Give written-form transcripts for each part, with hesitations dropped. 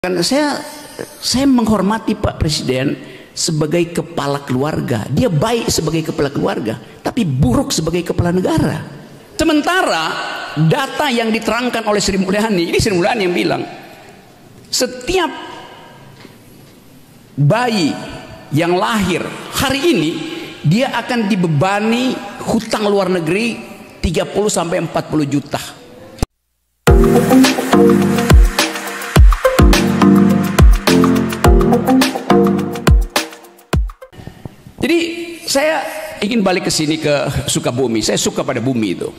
Karena saya menghormati Pak Presiden sebagai kepala keluarga. Dia baik sebagai kepala keluarga, tapi buruk sebagai kepala negara. Sementara data yang diterangkan oleh Sri Mulyani, ini Sri Mulyani yang bilang, setiap bayi yang lahir hari ini dia akan dibebani hutang luar negeri 30 sampai 40 juta. Jadi saya ingin balik ke sini, ke Sukabumi. Saya suka pada bumi itu,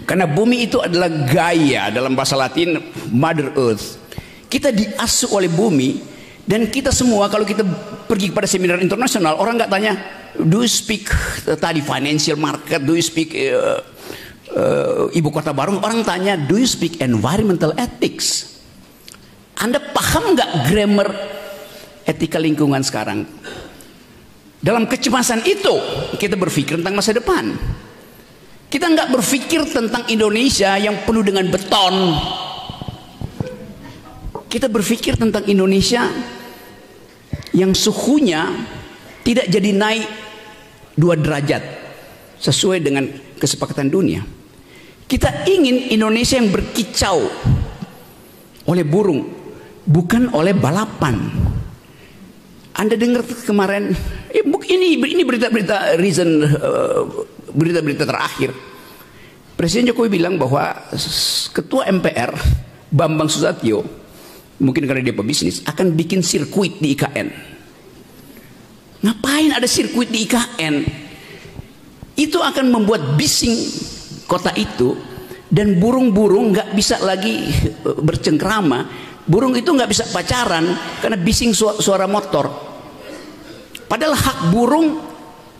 karena bumi itu adalah Gaia, dalam bahasa Latin Mother Earth. Kita diasuh oleh bumi, dan kita semua kalau kita pergi kepada seminar internasional, orang nggak tanya, do you speak tadi financial market, do you speak ibu kota baru. Orang tanya, do you speak environmental ethics? Anda paham nggak grammar etika lingkungan sekarang? Dalam kecemasan itu kita berpikir tentang masa depan. Kita nggak berpikir tentang Indonesia yang penuh dengan beton. Kita berpikir tentang Indonesia yang suhunya tidak jadi naik 2 derajat sesuai dengan kesepakatan dunia. Kita ingin Indonesia yang berkicau oleh burung, bukan oleh balapan. Anda dengar kemarin, ini berita-berita recent, berita-berita terakhir. Presiden Jokowi bilang bahwa Ketua MPR Bambang Susatyo, mungkin karena dia pebisnis, akan bikin sirkuit di IKN. Ngapain ada sirkuit di IKN? Itu akan membuat bising kota itu, dan burung-burung nggak bisa lagi bercengkrama. Burung itu nggak bisa pacaran karena bising suara motor. Padahal hak burung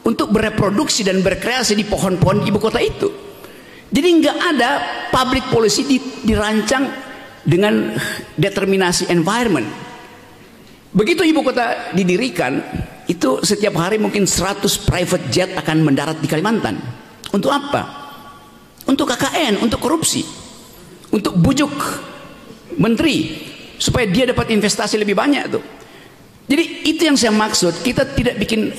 untuk bereproduksi dan berkreasi di pohon-pohon ibu kota itu. Jadi nggak ada public policy dirancang dengan determinasi environment. Begitu ibu kota didirikan, itu setiap hari mungkin 100 private jet akan mendarat di Kalimantan. Untuk apa? Untuk KKN, untuk korupsi, untuk bujuk menteri supaya dia dapat investasi lebih banyak tuh. Jadi itu yang saya maksud, kita tidak bikin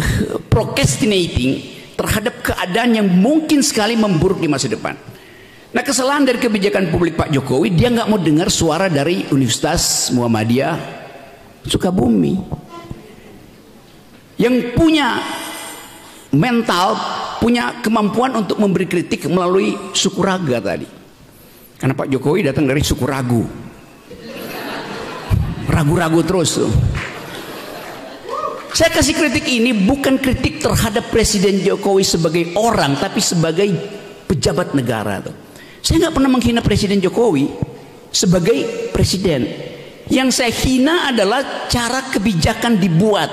procrastinating terhadap keadaan yang mungkin sekali memburuk di masa depan. Nah, kesalahan dari kebijakan publik Pak Jokowi, dia nggak mau dengar suara dari Universitas Muhammadiyah Sukabumi yang punya mental, punya kemampuan untuk memberi kritik melalui suku raga tadi. Karena Pak Jokowi datang dari suku ragu, ragu-ragu terus tuh. Saya kasih kritik ini bukan kritik terhadap Presiden Jokowi sebagai orang, tapi sebagai pejabat negara tuh. Saya nggak pernah menghina Presiden Jokowi sebagai presiden. Yang saya hina adalah cara kebijakan dibuat,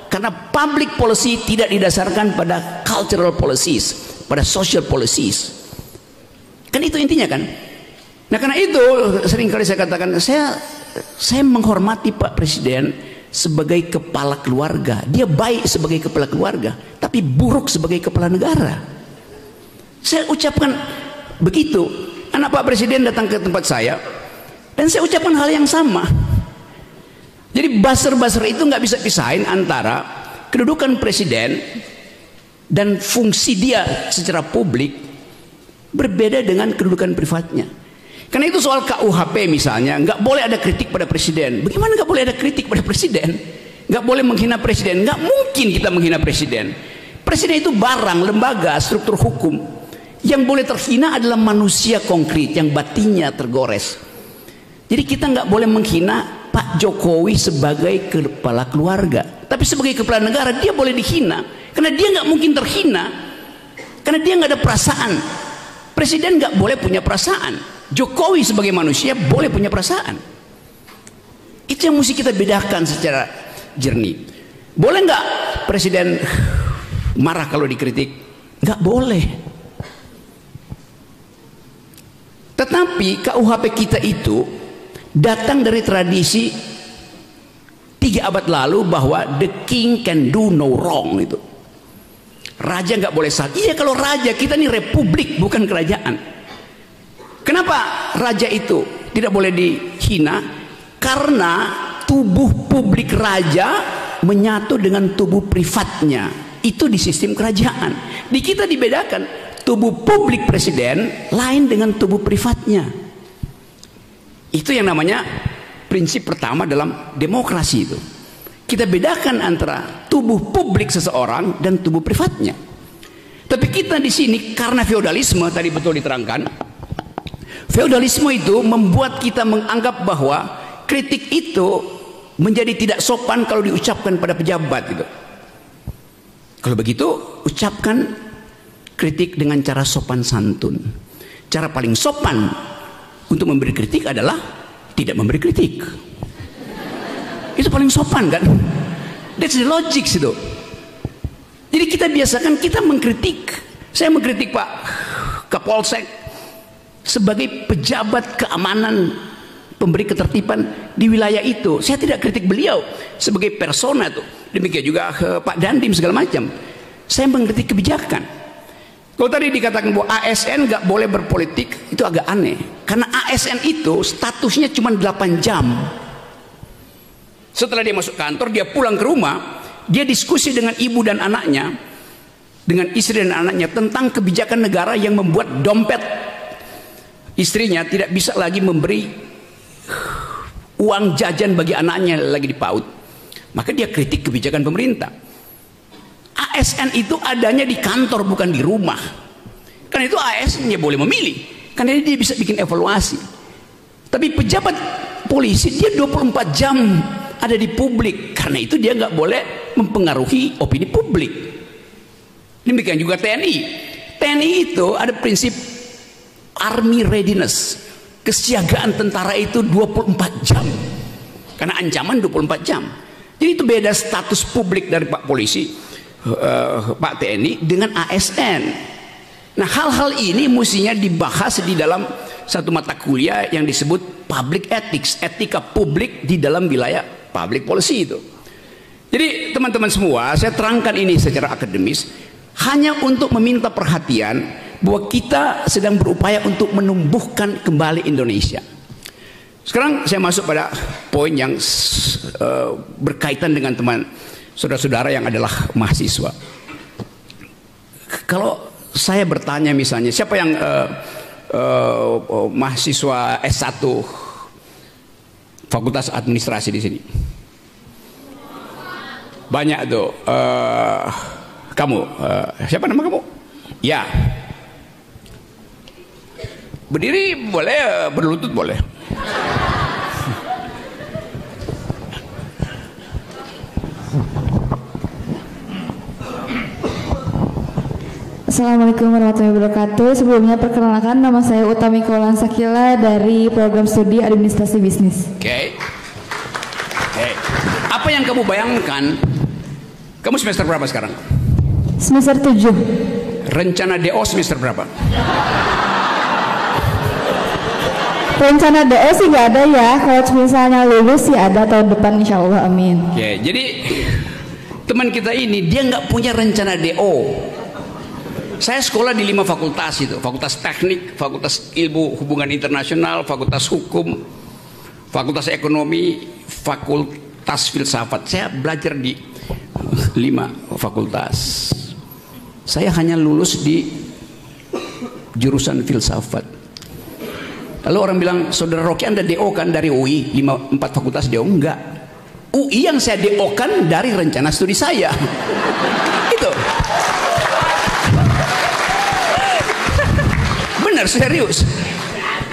karena public policy tidak didasarkan pada cultural policies, pada social policies. Kan itu intinya kan. Nah, karena itu seringkali saya katakan, saya menghormati Pak Presiden sebagai kepala keluarga. Dia baik sebagai kepala keluarga, tapi buruk sebagai kepala negara. Saya ucapkan begitu. Anak Pak Presiden datang ke tempat saya, dan saya ucapkan hal yang sama. Jadi buzzer-buzzer itu nggak bisa pisahin antara kedudukan presiden dan fungsi dia secara publik berbeda dengan kedudukan privatnya. Karena itu soal KUHP misalnya, nggak boleh ada kritik pada presiden. Bagaimana nggak boleh ada kritik pada presiden? Nggak boleh menghina presiden. Nggak mungkin kita menghina presiden. Presiden itu barang, lembaga, struktur hukum. Yang boleh terhina adalah manusia konkret yang batinnya tergores. Jadi kita nggak boleh menghina Pak Jokowi sebagai kepala keluarga, tapi sebagai kepala negara dia boleh dihina, karena dia nggak mungkin terhina, karena dia nggak ada perasaan. Presiden nggak boleh punya perasaan. Jokowi sebagai manusia boleh punya perasaan. Itu yang mesti kita bedakan secara jernih. Boleh nggak presiden marah kalau dikritik? Nggak boleh. Tetapi KUHP kita itu datang dari tradisi 3 abad lalu, bahwa the king can do no wrong. Itu raja nggak boleh salah. Iya, kalau raja, kita ini republik bukan kerajaan. Kenapa raja itu tidak boleh dihina? karena tubuh publik raja menyatu dengan tubuh privatnya. Itu di sistem kerajaan. Di kita dibedakan, tubuh publik presiden lain dengan tubuh privatnya. Itu yang namanya prinsip pertama dalam demokrasi itu. Kita bedakan antara tubuh publik seseorang dan tubuh privatnya. Tapi kita di sini karena feodalisme tadi betul diterangkan, feodalisme itu membuat kita menganggap bahwa kritik itu menjadi tidak sopan kalau diucapkan pada pejabat gitu. Kalau begitu, ucapkan kritik dengan cara sopan santun. Cara paling sopan untuk memberi kritik adalah tidak memberi kritik. Itu paling sopan kan? That's the logic itu. Jadi kita biasakan kita mengkritik. Saya mengkritik Pak Kapolsek sebagai pejabat keamanan, pemberi ketertiban di wilayah itu. Saya tidak kritik beliau sebagai persona tuh. Demikian juga Pak Dandim segala macam. Saya mengkritik kebijakan. Kalau tadi dikatakan bahwa ASN nggak boleh berpolitik, itu agak aneh. Karena ASN itu statusnya cuma 8 jam. Setelah dia masuk kantor, dia pulang ke rumah, dia diskusi dengan ibu dan anaknya, dengan istri dan anaknya tentang kebijakan negara yang membuat dompet istrinya tidak bisa lagi memberi uang jajan bagi anaknya lagi di PAUD. Maka dia kritik kebijakan pemerintah. ASN itu adanya di kantor bukan di rumah. Karena itu ASN-nya boleh memilih. Karena dia bisa bikin evaluasi. Tapi pejabat polisi dia 24 jam ada di publik. Karena itu dia nggak boleh mempengaruhi opini publik. Demikian juga TNI. TNI itu ada prinsip army readiness. Kesiagaan tentara itu 24 jam. Karena ancaman 24 jam. Jadi itu beda status publik dari Pak Polisi, Pak TNI dengan ASN. Nah, hal-hal ini mestinya dibahas di dalam satu mata kuliah yang disebut public ethics, etika publik di dalam wilayah public policy itu. Jadi teman-teman semua, saya terangkan ini secara akademis hanya untuk meminta perhatian bahwa kita sedang berupaya untuk menumbuhkan kembali Indonesia. Sekarang saya masuk pada poin yang berkaitan dengan teman saudara-saudara yang adalah mahasiswa. Kalau saya bertanya misalnya, siapa yang mahasiswa S1 Fakultas Administrasi di sini? Banyak tuh. Kamu, siapa nama kamu? Ya. Berdiri boleh, berlutut boleh. Assalamualaikum warahmatullahi wabarakatuh. Sebelumnya perkenalkan, nama saya Utami Kaulan Sakila dari program studi administrasi bisnis. Oke. Apa yang kamu bayangkan? Kamu semester berapa sekarang? Semester 7. Rencana DO semester berapa? Rencana DO sih nggak ada ya. Kalau misalnya lulus sih ada tahun depan insya Allah, amin. Oke, jadi teman kita ini dia nggak punya rencana DO. Saya sekolah di 5 fakultas itu, fakultas teknik, fakultas ilmu hubungan internasional, fakultas hukum, fakultas ekonomi, fakultas filsafat. Saya belajar di 5 fakultas. Saya hanya lulus di jurusan filsafat. Lalu orang bilang, saudara Rocky Anda DO kan dari UI, 4 fakultas DO? Enggak. UI yang saya DO kan dari rencana studi saya. Itu. Benar, serius.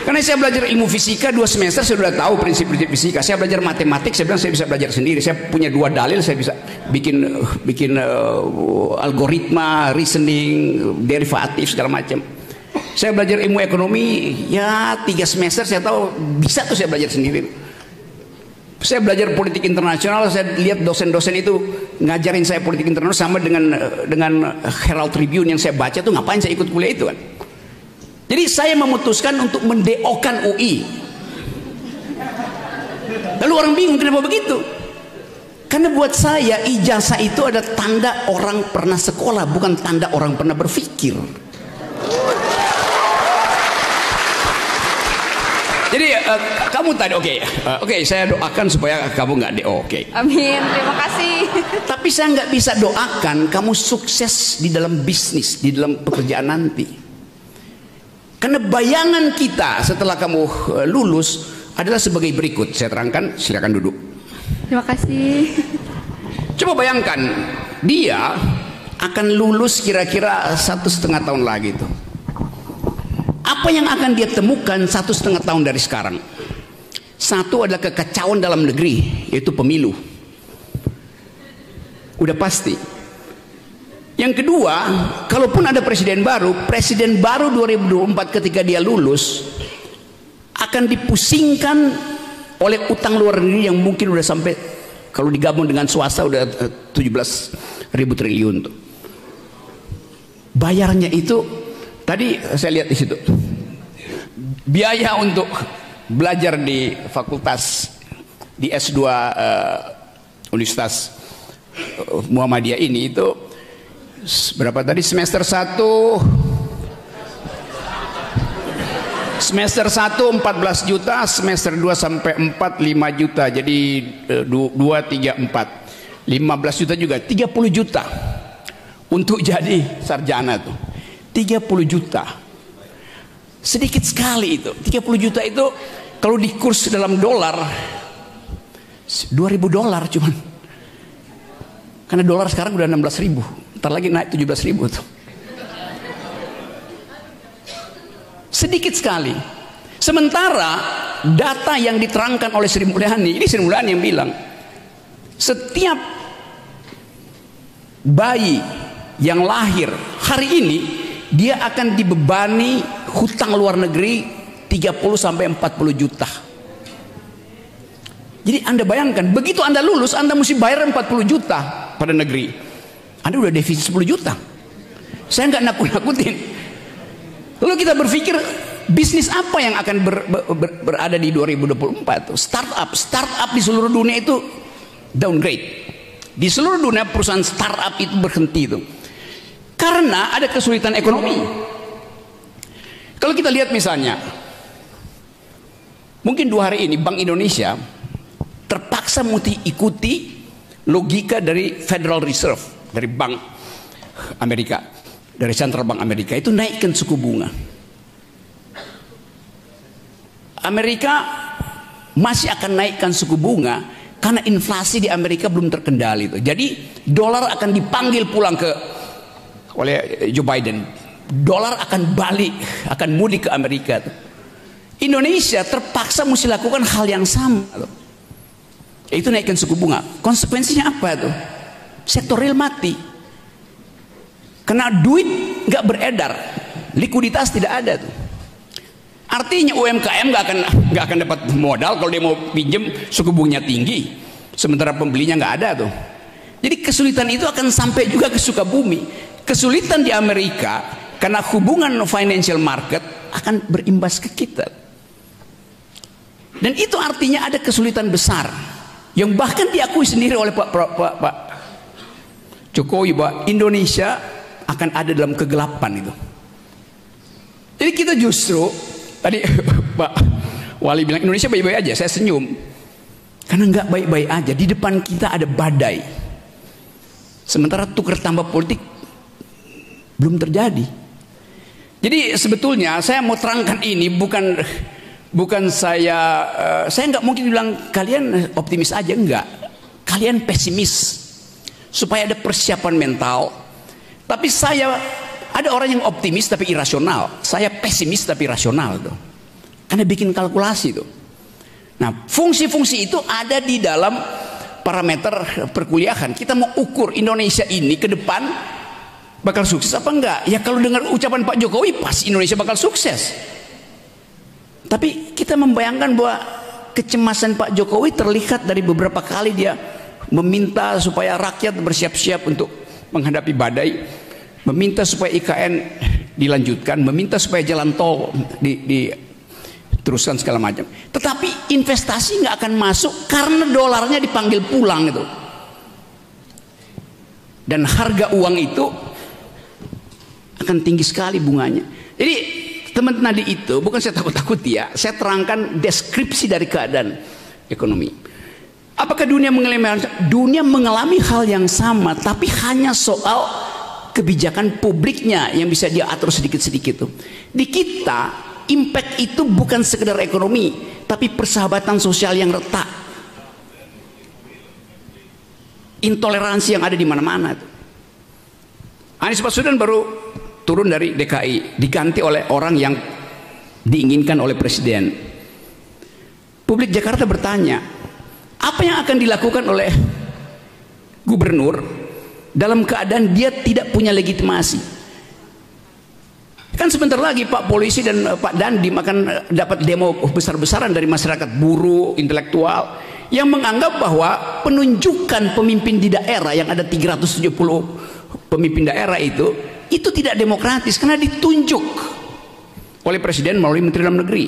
Karena saya belajar ilmu fisika 2 semester, saya sudah tahu prinsip-prinsip fisika. Saya belajar matematik, saya bilang saya bisa belajar sendiri. Saya punya 2 dalil, saya bisa bikin algoritma, reasoning, derivatif segala macam. Saya belajar ilmu ekonomi, ya 3 semester saya tahu bisa tuh saya belajar sendiri. Saya belajar politik internasional, saya lihat dosen-dosen itu ngajarin saya politik internasional sama dengan Herald Tribune yang saya baca tuh, ngapain saya ikut kuliah itu kan. Jadi saya memutuskan untuk mendeokan UI. Lalu orang bingung kenapa begitu? Karena buat saya ijazah itu ada tanda orang pernah sekolah, bukan tanda orang pernah berpikir. Jadi kamu tadi oke, saya doakan supaya kamu nggak DO. Oke. Amin, terima kasih. Tapi saya nggak bisa doakan kamu sukses di dalam bisnis, di dalam pekerjaan nanti. Karena bayangan kita setelah kamu lulus adalah sebagai berikut. Saya terangkan, silakan duduk. Terima kasih. Coba bayangkan, dia akan lulus kira-kira 1,5 tahun lagi tuh. Apa yang akan dia temukan 1,5 tahun dari sekarang? Satu adalah kekacauan dalam negeri, yaitu pemilu. Udah pasti. Yang kedua, kalaupun ada presiden baru 2024 ketika dia lulus akan dipusingkan oleh utang luar negeri yang mungkin udah sampai, kalau digabung dengan swasta udah 17.000 triliun tuh. Bayarnya itu tadi saya lihat di situ. Biaya untuk belajar di fakultas di S2 Universitas Muhammadiyah ini itu berapa tadi? Semester 1 14 juta, semester 2 sampai 4 5 juta. Jadi 2 3 4 15 juta juga, 30 juta untuk jadi sarjana tuh. 30 juta. Sedikit sekali itu. 30 juta itu kalau di kurs dalam dolar $2.000 cuman. Karena dolar sekarang udah 16.000. Ntar lagi naik 17.000 tuh. Sedikit sekali. Sementara data yang diterangkan oleh Sri Mulyani, ini Sri Mulyani yang bilang, setiap bayi yang lahir hari ini dia akan dibebani hutang luar negeri 30-40 juta. Jadi Anda bayangkan, begitu Anda lulus Anda mesti bayar 40 juta pada negeri. Anda udah defisit 10 juta. Saya nggak nakut-nakutin. Lalu kita berpikir bisnis apa yang akan berada di 2024? Startup di seluruh dunia itu downgrade. Di seluruh dunia perusahaan startup itu berhenti itu. Karena ada kesulitan ekonomi. Kalau kita lihat misalnya, mungkin 2 hari ini Bank Indonesia terpaksa ikuti logika dari Federal Reserve, dari Bank Amerika, dari Central Bank Amerika, itu naikkan suku bunga. Amerika masih akan naikkan suku bunga karena inflasi di Amerika belum terkendali itu. Jadi dolar akan dipanggil pulang oleh Joe Biden. Dolar akan balik, akan mudik ke Amerika. Indonesia terpaksa mesti lakukan hal yang sama, yaitu naikkan suku bunga. Konsekuensinya apa tuh? Sektor real mati. Karena duit nggak beredar, likuiditas tidak ada tuh. Artinya UMKM nggak akan dapat modal kalau dia mau pinjem, suku bunganya tinggi, sementara pembelinya nggak ada tuh. Jadi kesulitan itu akan sampai juga ke Sukabumi. Kesulitan di Amerika karena hubungan financial market akan berimbas ke kita. Dan itu artinya ada kesulitan besar yang bahkan diakui sendiri oleh Pak Jokowi bahwa Indonesia akan ada dalam kegelapan itu. Jadi kita justru tadi Pak Wali bilang Indonesia baik-baik aja, saya senyum karena nggak baik-baik aja. Di depan kita ada badai, sementara tukar tambah politik belum terjadi. Jadi sebetulnya saya mau terangkan ini bukan saya nggak mungkin bilang kalian optimis aja, enggak, kalian pesimis supaya ada persiapan mental. Tapi ada orang yang optimis tapi irasional, saya pesimis tapi rasional tuh. Karena bikin kalkulasi tuh. Nah, fungsi-fungsi itu ada di dalam parameter perkuliahan. Kita mau ukur Indonesia ini ke depan bakal sukses apa enggak? Ya kalau dengar ucapan Pak Jokowi pasti Indonesia bakal sukses. Tapi kita membayangkan bahwa kecemasan Pak Jokowi terlihat dari beberapa kali dia meminta supaya rakyat bersiap-siap untuk menghadapi badai, meminta supaya IKN dilanjutkan, meminta supaya jalan tol diteruskan segala macam. Tetapi investasi nggak akan masuk karena dolarnya dipanggil pulang itu. Dan harga uang itu akan tinggi sekali bunganya. Jadi teman tadi itu bukan saya takut-takut ya, saya terangkan deskripsi dari keadaan ekonomi. Apakah dunia mengalami hal yang sama, tapi hanya soal kebijakan publiknya yang bisa dia atur sedikit-sedikit tuh. Di kita impact itu bukan sekedar ekonomi, tapi persahabatan sosial yang retak, intoleransi yang ada di mana-mana tuh. Anies Baswedan baru turun dari DKI, diganti oleh orang yang diinginkan oleh presiden. Publik Jakarta bertanya, apa yang akan dilakukan oleh gubernur dalam keadaan dia tidak punya legitimasi? Kan sebentar lagi Pak Polisi dan Pak Dandim akan dapat demo besar-besaran dari masyarakat buruh, intelektual yang menganggap bahwa penunjukan pemimpin di daerah yang ada 370 pemimpin daerah itu tidak demokratis karena ditunjuk oleh presiden melalui Menteri Dalam Negeri.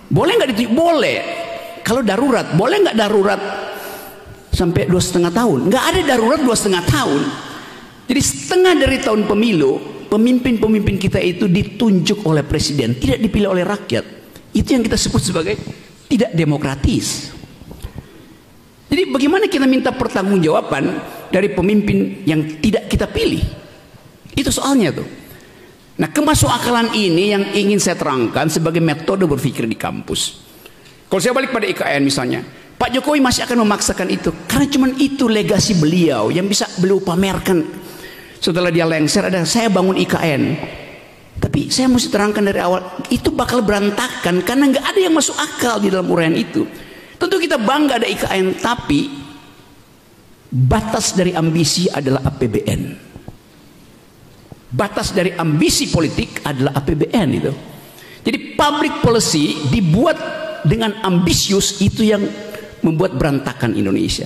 Boleh nggak ditunjuk? Boleh. Kalau darurat, boleh nggak darurat sampai 2,5 tahun? Nggak ada darurat 2,5 tahun. Jadi setengah dari tahun pemilu, pemimpin-pemimpin kita itu ditunjuk oleh presiden, tidak dipilih oleh rakyat. Itu yang kita sebut sebagai tidak demokratis. Jadi bagaimana kita minta pertanggungjawaban dari pemimpin yang tidak kita pilih? Itu soalnya tuh. Nah, kemasukakalan ini yang ingin saya terangkan sebagai metode berpikir di kampus. Kalau saya balik pada IKN misalnya, Pak Jokowi masih akan memaksakan itu karena cuman itu legasi beliau yang bisa beliau pamerkan. Setelah dia lengser, ada saya bangun IKN. Tapi saya mesti terangkan dari awal, itu bakal berantakan karena nggak ada yang masuk akal di dalam uraian itu. Tentu kita bangga ada IKN, tapi batas dari ambisi adalah APBN. Batas dari ambisi politik adalah APBN itu. Jadi public policy dibuat dengan ambisius, itu yang membuat berantakan Indonesia.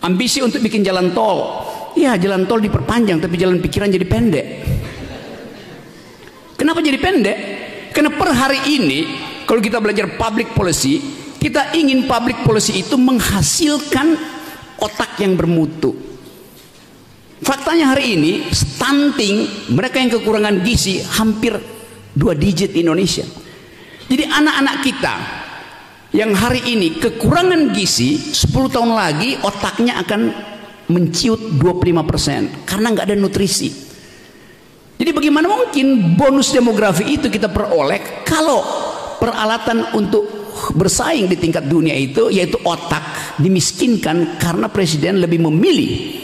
Ambisi untuk bikin jalan tol, ya jalan tol diperpanjang tapi jalan pikiran jadi pendek. Kenapa jadi pendek? Karena per hari ini kalau kita belajar public policy, kita ingin public policy itu menghasilkan otak yang bermutu. Faktanya hari ini stunting, mereka yang kekurangan gizi hampir 2 digit di Indonesia. Jadi anak-anak kita yang hari ini kekurangan gizi, 10 tahun lagi otaknya akan menciut 25% karena nggak ada nutrisi. Jadi bagaimana mungkin bonus demografi itu kita peroleh kalau peralatan untuk bersaing di tingkat dunia itu, yaitu otak, dimiskinkan karena presiden lebih memilih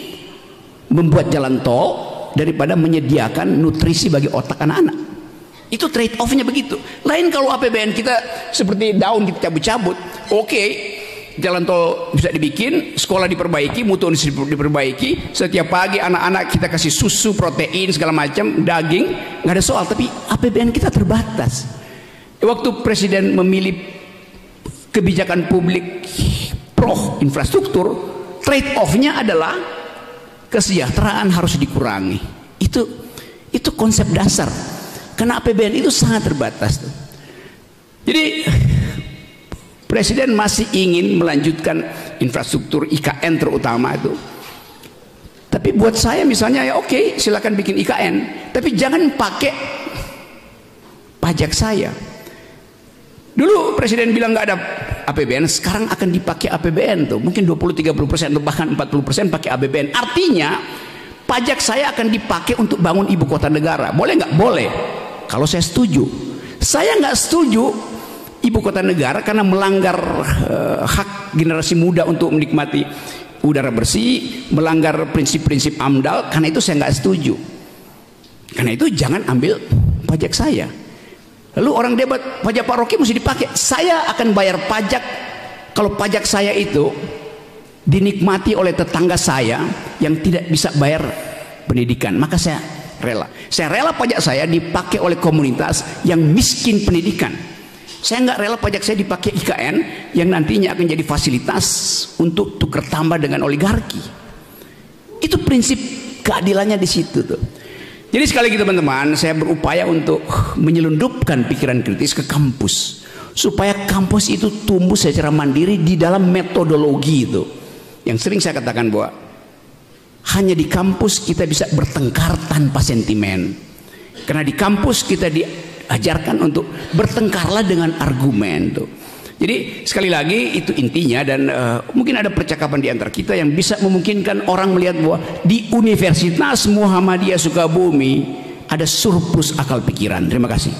membuat jalan tol daripada menyediakan nutrisi bagi otak anak-anak. Itu trade off-nya begitu. Lain kalau APBN kita seperti daun kita cabut-cabut, oke, jalan tol bisa dibikin, sekolah diperbaiki, mutu diperbaiki, setiap pagi anak-anak kita kasih susu, protein, segala macam, daging, nggak ada soal. Tapi APBN kita terbatas. Waktu presiden memilih kebijakan publik pro infrastruktur, trade off-nya adalah kesejahteraan harus dikurangi. Itu konsep dasar. Karena APBN itu sangat terbatas tuh. Jadi presiden masih ingin melanjutkan infrastruktur IKN terutama itu. Tapi buat saya misalnya ya oke, silakan bikin IKN, tapi jangan pakai pajak saya. Dulu presiden bilang nggak ada APBN, sekarang akan dipakai APBN tuh, mungkin 20-30% atau bahkan 40% pakai APBN. Artinya pajak saya akan dipakai untuk bangun ibu kota negara. Boleh nggak? Boleh. Kalau saya setuju. Saya nggak setuju ibu kota negara karena melanggar hak generasi muda untuk menikmati udara bersih, melanggar prinsip-prinsip AMDAL. Karena itu saya nggak setuju. Karena itu jangan ambil pajak saya. Lalu orang debat, pajak Pak Rocky mesti dipakai. Saya akan bayar pajak kalau pajak saya itu dinikmati oleh tetangga saya yang tidak bisa bayar pendidikan. Maka saya rela pajak saya dipakai oleh komunitas yang miskin pendidikan. Saya nggak rela pajak saya dipakai IKN yang nantinya akan jadi fasilitas untuk tukar tambah dengan oligarki. Itu prinsip keadilannya di situ tuh. Jadi sekali lagi teman-teman, saya berupaya untuk menyelundupkan pikiran kritis ke kampus supaya kampus itu tumbuh secara mandiri di dalam metodologi itu. Yang sering saya katakan bahwa hanya di kampus kita bisa bertengkar tanpa sentimen. Karena di kampus kita ajarkan untuk bertengkarlah dengan argumen tuh. Jadi sekali lagi itu intinya, dan mungkin ada percakapan di antara kita yang bisa memungkinkan orang melihat bahwa di Universitas Muhammadiyah Sukabumi ada surplus akal pikiran. Terima kasih.